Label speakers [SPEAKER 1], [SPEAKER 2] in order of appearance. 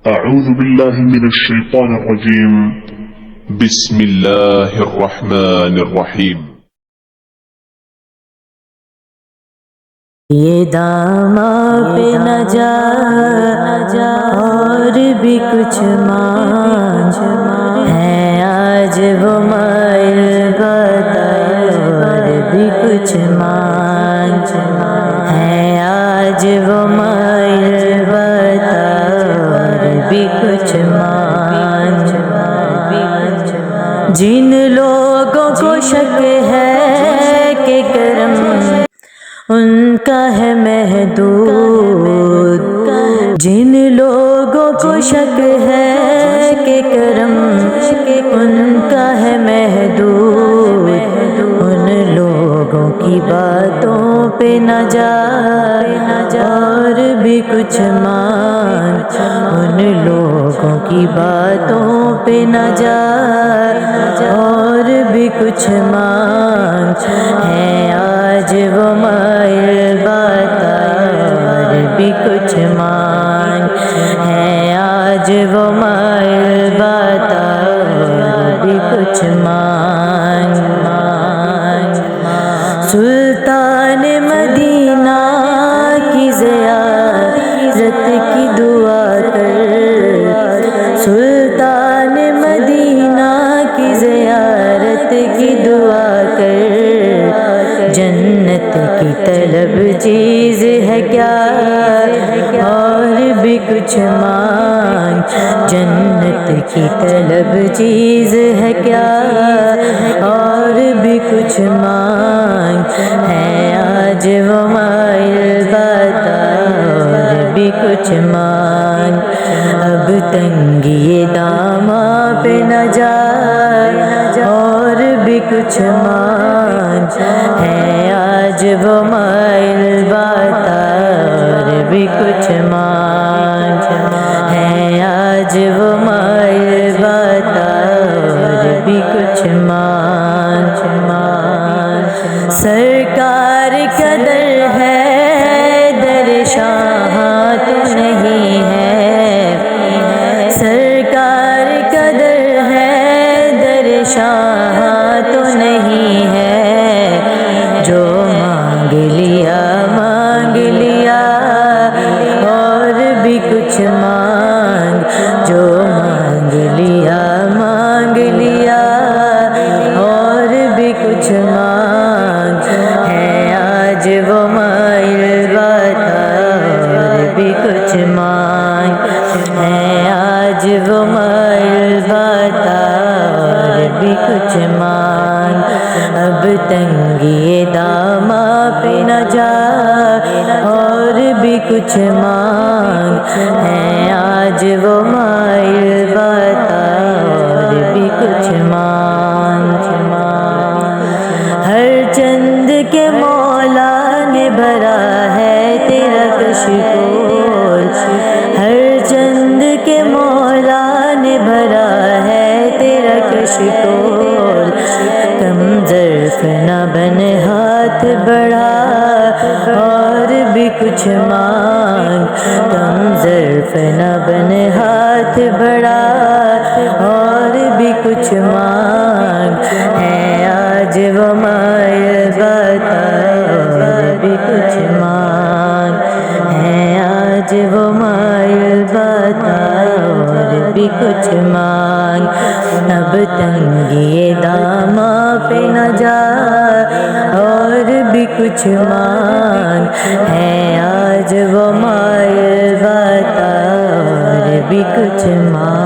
[SPEAKER 1] أعوذ بالله من الشيطان الرجيم.
[SPEAKER 2] بسم الله الرحمن الرحیم.
[SPEAKER 3] یہ داما پہ نہ جا اور بھی کچھ مانگ ہے آج وہ مائل بتا اور بھی کچھ مانگ ہے آج وہ مائل بتا اور بھی کچھ مانگ. جن لوگوں کو شک ہے کہ کرم ان کا ہے محدود، جن لوگوں کو شک ہے کہ کرم ان کا ہے محدود، ان لوگوں کی باتوں پہ نہ جا اور بھی کچھ مانگ، ان لوگوں کی باتوں پہ نہ جا اور بھی کچھ مانگ ہے آج وہ مائل بتا اور بھی کچھ مانگ ہے آج وہ مائل بتا اور بھی کچھ مانگ. سلطان مدینہ کی زیارت کی دعا کر، سلطان مدینہ کی زیارت کی دعا کر، جنت کی طلب چیز ہے کیا اور بھی کچھ مانگ، جنت کی طلب چیز ہے کیا اور بھی کچھ مانگ ہے آج وہ مائل بتا اور بھی کچھ مانگ. اب تنگی داماں پہ نہ جا اور بھی کچھ مانگ ہے آج وہ مائل بتا اور بھی کچھ مانگ ہے آج وہ مائل بتا اور بھی کچھ مانگ. سرکار کا در ہے در شاہ تو نہیں ہے، سرکار کا در ہے در شاہ تو نہیں ہے، جو مانگ لیا اور بھی کچھ مانگ، جو مانگ لیا اور بھی کچھ مانگ ہے آج وہ مائل بتا اور بھی کچھ مانگ ہے آج وہ مائل بتا اور بھی کچھ مانگ. اب تنگی داماں پہ نہ جا اور بھی کچھ مانگ ہے آج وہ مائل بتا اور بھی کچھ مانگ. ہر چند کے مولا نے بھرا ہے تیرا کشکول، ہر چند کے مولا نے بھرا ہے تیرا کشکول، کم ظرف نہ بن ہاتھ بڑھا اور بھی کچھ مانگ، کم ظرف نہ بن ہاتھ بڑھا اور بھی کچھ مانگ ہے آج وہ مائل بتا اور بھی کچھ مانگ ہے آج وہ مائل بتا اور بھی کچھ مانگ. اب تنگی داماں پہ نہ جا اور بھی کچھ مانگ ہے آج وہ مائل بتا اور بھی کچھ مانگ.